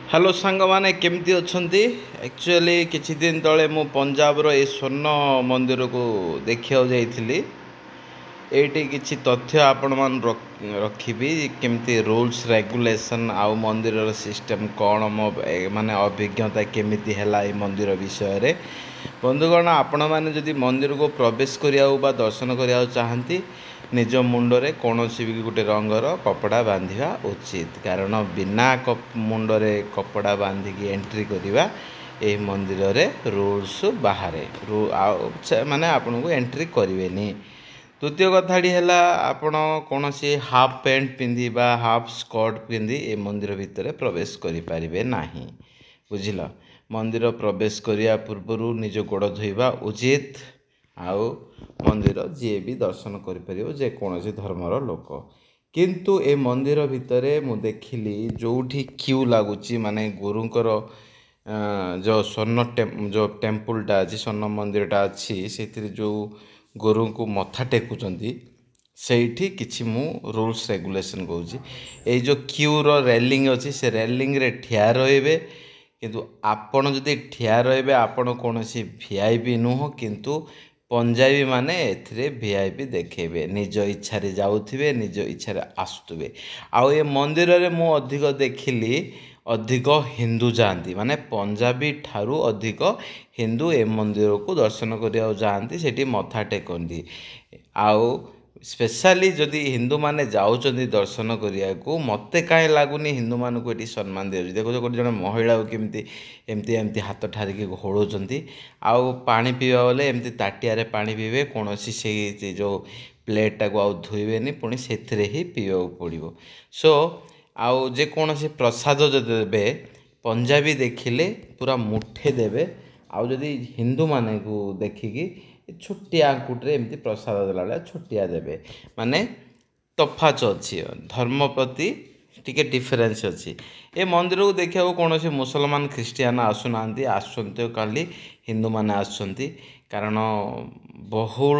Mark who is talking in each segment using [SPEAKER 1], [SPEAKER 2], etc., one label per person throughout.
[SPEAKER 1] Hello सांग माने केमती अछंती एक्चुअली किछि दिन तळे मु पंजाब रो ए स्वर्ण मंदिर को देखिया जाइथिली। एटी किछि तथ्य आपण मान रखिबी केमती रूल्स रेगुलेशन आउ मंदिर रो सिस्टम कोन मो माने अभिज्ञता केमिति हैला ए मंदिर विषय रे। बंधुगण आपण माने जदि मंदिर को प्रवेश करिया बा दर्शन करिया चाहंती निज मुंडरे कौनसी भी गोटे रंगर कपड़ा बांधिया उचित, कारण बिना मुंडरे कपड़ा बांधिकी एंट्री करिवा ए मंदिर रे रूल्स बाहर माने आपन को एंट्री करेनि। द्वितीय कथाटी है आपण कौन सी हाफ पैंट पिंधि बा हाफ स्कर्ट पिंधि ए मंदिर भितर प्रवेश करि परिबे नाही। बुझिल, मंदिर प्रवेश करिया पूर्व निज गोड़ धोइबा उचित। आउ मंदिर जी भी दर्शन करिपरियो जे कौनसी धर्मर लोक। किंतु ए मंदिर भितरे मु देखिली जोठी क्यू लागुची माने गुरुंकर जो स्वर्ण जो टेम्पलटा अच्छी स्वर्ण मंदिरटा अच्छी से जो गुरु को मथा टेकुचंती सेठी किछि मु रूल्स रेगुलेशन कहूची। ए जो क्यू रो रेलिंग अच्छी से रेलिंग रे ठिया रहिबे, किंतु आपण जदि ठिया रहिबे आपण कौनसी वीआईपी नुह, किंतु पंजाबी माने एथिरे वीआईपी देखेबे, निज इच्छा रे जाउथिबे निज इच्छा रे आसुथिबे। आउ ए मंदिर रे मु अधिक देखिली अधिक हिंदू जाती, माने पंजाबी ठारू अधिक हिंदू ए मंदिर को दर्शन करिया जाती, सेठी मथा टेकंती। आउ स्पेशली जदि हिंदू माने जाउचंदी दर्शन करिया को मते काहे लागुनी हिंदू मान को एटी सम्मान दियो। देखो गोटे जन महिला केमती एमती एमती हाथ ठारिकी घोड़ुचंती। आउ पानी पीवा बोले एमती ताटिया रे पानी पीबे, कौनसी से जो प्लेटा को आउ धोइबेनी, पुणी सेथिरे ही पीवा पड़िबो। सो आउ जे कौनसी प्रसाद जदि देबे पंजाबी देखिले पूरा मुठे देबे। आउ जदि हिंदू माने को देखिकी छोटिया आंकुट्रे एमती प्रसाद देला बेले छोटिया देबे, माने तफात अच्छी धर्म प्रति टिके डिफरेंस अच्छी। ए मंदिर को देखा कौन मुसलमान ख्रीस्टियान आसुना आसुंत खाली हिंदू माने आसुंती, कारण बहुल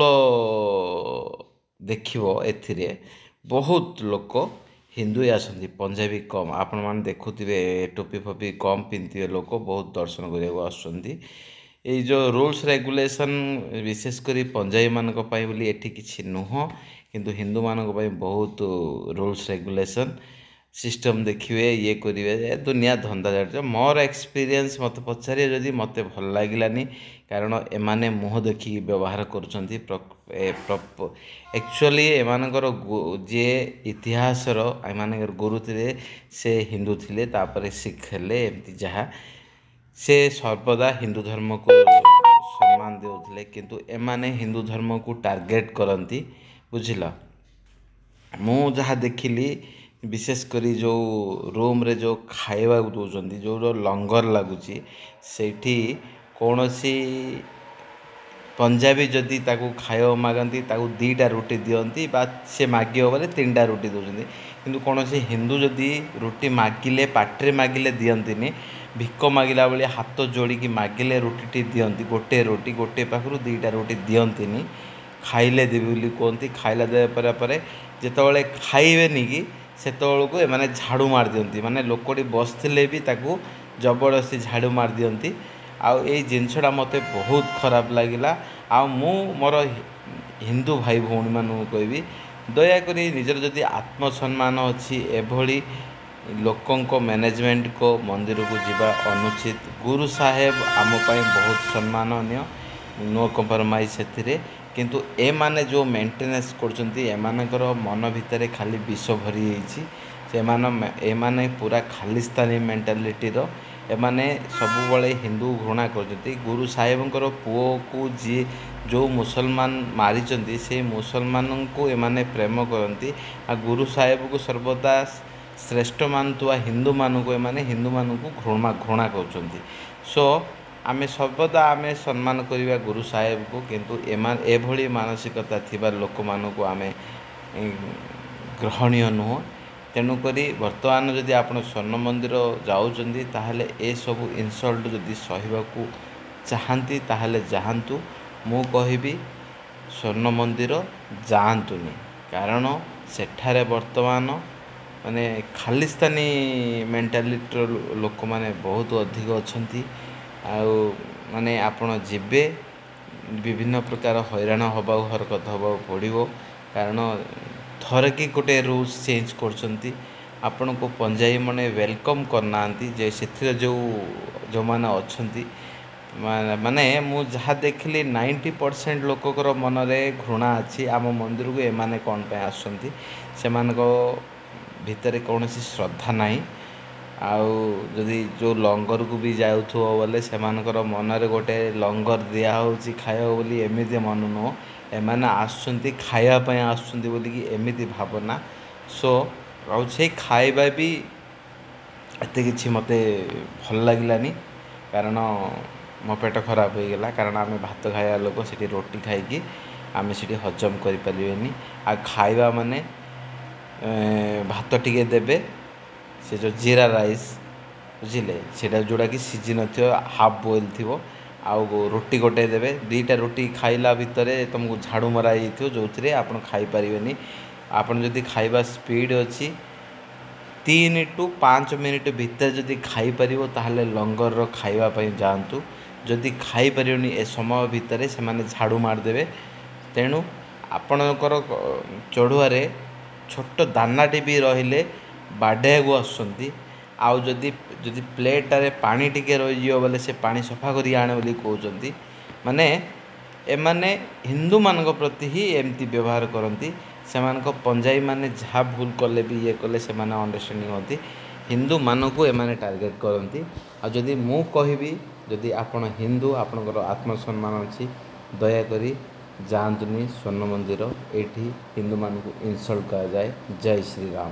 [SPEAKER 1] देखिबो एथिरे बहुत लोक हिंदू आसंती, पंजाबी कम। आपण माने देखुथिबे टोपी फोपी कम पिंधिबे लोक बहुत दर्शन करिया आसुंती। ये जो रूल्स रेगुलेशन विशेषकर पंजाबी मानक पई बोली एठी किछि नुह, किंतु हिंदू मानक पई बहुत रूल्स रेगुलेशन सिस्टम देखिए ये करेंगे दुनिया धंदा जाट। मोर एक्सपीरियंस मत पचारे जदि मत भल लगिलानी, कारण एमाने मुह देखिक व्यवहार करुँच। एक्चुअली एमानकर जे इतिहासर एमानकर गुरु थे से हिंदू थिले, तापर सिख हेले, एमती जहाँ से सर्वदा हिंदू धर्म को सम्मान देउथिले, किंतु एमाने हिंदू धर्म को टार्गेट करती। बुझिल, मु जहाँ देखिली विशेषकर जो रूम रे जो खाइबा दौरान जो लंगर लगुच से कौन सी पंजाबी जदि ताकू खाइबा मागती ताकू 2टा रुटी दियंती, बा से मागियो बोले 3टा रुटी दौरान। किंतु कौन सी हिंदू जदि रुटी मागिले पाट्रे मागिले दियंतीनी, भिक मागिला बेले हाथ जोड़िकी मागिले रुटी दियंती, गोटे रुटी गोटे पाखरु 2टा रुटी दियंतीनी, खाइले देवी बोली कहती। खाइला दे पर जेतबेले खाइबेनी कि सेतबेलକୁ एमाने झाड़ू मार दियंती, माने लोकटी बसथिले भी ताकू जबरदस्ती झाड़ू मार दियंती। आउ ए जिनसटा मते बहुत खराब लागिला। आ मु मोर हिंदू भाई भौणी मानू कहबी, दयाकरी निजर जदि आत्मसम्मान अच्छी एभली लोकों मैनेजमेंट को मंदिर को जीवा अनुचित। गुरु साहेब आम पाई बहुत सम्माननीय, नो कंप्रोमाइज से, किंतु ए माने जो मेंटेनेंस करछंती एमानकर मन भितर खाली विष भरी जाइछि। से माने पूरा खालिस्तानी मेंटालिटी रो एमाने सबुबले हिंदू घृणा करछंती। गुरु साहेबंकर पुओ को जी जो मुसलमान मारिचंती से मुसलमान को एमाने प्रेम करती। आ गुरु साहेब को सर्वदा श्रेष्ठ मानुवा हिंदू मान को एमाने हिंदू मान को घृणा करछंती। सो आमे सर्वदा आमे सम्मान करिबा गुरु साहेब को, किंतु एभली मानसिकता थिबा लोक मान को आमे ग्रहणीय नुह। तेणुक बर्तमान जदि आप स्वर्ण मंदिर जाऊँगी ताहले ए सब इनसल्ट जदि सहिबाकू चाहती ताहले जाहांतु। मु कहबी स्वर्ण मंदिर जाआंतुनी, कारण सेठारे वर्तमान ମାନେ ଖାଲିସ୍ତାନୀ ମେଣ୍ଟାଲିଟିର ଲୋକମାନେ ବହୁତ ଅଧିକ ଅଛନ୍ତି। ଆଉ ମାନେ ଆପଣ ଯିବେ ବିଭିନ୍ନ ପ୍ରକାର ହଇରାଣ ହେବାକୁ ହରକତ ହେବାକୁ ପଡ଼ିବ। କାରଣ ଥରେ କି ଗୋଟେ ରୁଲ୍ସ ଚେଞ୍ଜ କରୁଛନ୍ତି, ଆପଣଙ୍କୁ ପଞ୍ଜାବୀମାନେ ୱେଲକମ୍ କରିନାହାନ୍ତି। ଯେ ସେଥିରେ ଯେଉଁମାନେ ଅଛନ୍ତି, ମାନେ ମୁଁ ଯାହା ଦେଖିଲି 90% ଲୋକଙ୍କର ମନରେ ଘୃଣା ଅଛି ଆମ ମନ୍ଦିରକୁ ଏମାନେ କ'ଣ ପାଇଁ ଆସୁଛନ୍ତି। ସେମାନଙ୍କ ଭିତରେ କୌଣସି ଶ୍ରଦ୍ଧା ନାହିଁ। ଆଉ ଯଦି ଯେଉଁ ଲଙ୍ଗରକୁ ବି ଯାଉଥିବ ବୋଲେ ସେମାନଙ୍କର ମନରେ ଗୋଟେ ଲଙ୍ଗର ଦିଆହେଉଛି ଖାଇବ ବୋଲି ଏମିତି ମନ ନୁହଁ, ଏମାନେ ଆସୁଛନ୍ତି ଖାଇବା ପାଇଁ ଆସୁଛନ୍ତି ବୋଲିକି ଏମିତି ଭାବନା। ସୋ ଆଉ ସେଇ ଖାଇବା ବି ଏତେ କିଛି ମୋତେ ଭଲ ଲାଗିଲାନି, କାରଣ ମୋ ପେଟ ଖରାପ ହୋଇଗଲା। କାରଣ ଆମେ ଭାତ ଖାଇବା ଲୋକ, ସେଠି ରୁଟି ଖାଇକି ଆମେ ସେଠି ହଜମ କରିପାରିବେନି। ଆଉ ଖାଇବା ମାନେ ଭାତ ଟିକେ ଦେବେ, ସେ ଯେଉଁ ଜିରା ରାଇସ୍ ବୁଝିଲେ, ସେଇଟା ଯେଉଁଟାକି ସିଝି ନଥିବ, ହାଫ୍ ବଏଲ୍ ଥିବ। ଆଉ ରୁଟି ଗୋଟେ ଦେବେ, ଦୁଇଟା ରୁଟି ଖାଇଲା ଭିତରେ ତୁମକୁ ଝାଡ଼ୁ ମରା ହେଇଯାଇଥିବ, ଯେଉଁଥିରେ ଆପଣ ଖାଇପାରିବେନି। ଆପଣ ଯଦି ଖାଇବା ସ୍ପିଡ଼୍ ଅଛି 3 to 5 ମିନିଟ୍ ଭିତରେ ଯଦି ଖାଇପାରିବ ତାହେଲେ ଲଙ୍ଗରର ଖାଇବା ପାଇଁ ଯାଆନ୍ତୁ। ଯଦି ଖାଇପାରିବନି ଏ ସମୟ ଭିତରେ ସେମାନେ ଝାଡ଼ୁ ମାରିଦେବେ। ତେଣୁ ଆପଣଙ୍କର ଚଢ଼ୁଆରେ ଛୋଟ ଦାନାଟେ ବି ରହିଲେ ବାଡ଼େଇବାକୁ ଆସୁଛନ୍ତି। ଆଉ ଯଦି ପ୍ଲେଟ୍ଟାରେ ପାଣି ଟିକେ ରହିଯିବ ବୋଲେ ସେ ପାଣି ସଫା କରି ଆଣେ ବୋଲି କହୁଛନ୍ତି। ମାନେ ଏମାନେ ହିନ୍ଦୁମାନଙ୍କ ପ୍ରତି ହିଁ ଏମିତି ବ୍ୟବହାର କରନ୍ତି। ସେମାନଙ୍କ ପଞ୍ଜାବୀମାନେ ଯାହା ଭୁଲ କଲେ ବି ଇଏ କଲେ ସେମାନେ ଅଣ୍ଡରଷ୍ଟାଣ୍ଡିଂ ହୁଅନ୍ତି। ହିନ୍ଦୁମାନଙ୍କୁ ଏମାନେ ଟାର୍ଗେଟ୍ କରନ୍ତି। ଆଉ ଯଦି ମୁଁ କହିବି, ଯଦି ଆପଣ ହିନ୍ଦୁ, ଆପଣଙ୍କର ଆତ୍ମସମ୍ମାନ ଅଛି, ଦୟାକରି ଯାଆନ୍ତୁନି ସ୍ୱର୍ଣ୍ଣ ମନ୍ଦିର। ଏଇଠି ହିନ୍ଦୁମାନଙ୍କୁ ଇନସଲ୍ଟ କରାଯାଏ। ଜୟ ଶ୍ରୀରାମ।